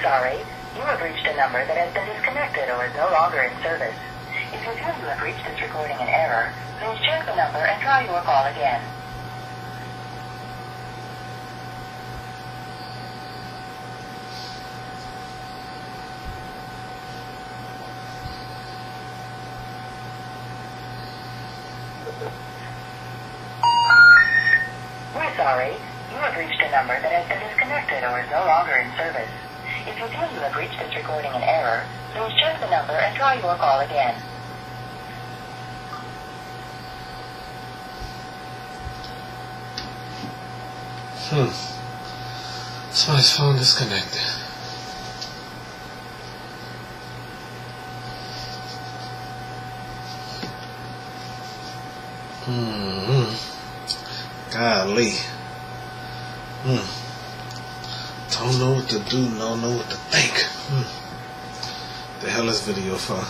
sorry. You have reached a number that has been disconnected or is no longer in service. If you feel you have reached this recording in error, please check the number and try your call again. We're sorry. You have reached a number that has been disconnected or is no longer in service. If you feel you have reached this recording in error, please check the number and try your call again. Somebody's phone disconnected. Golly. Don't know what to do, don't know what to think. The hell is video for?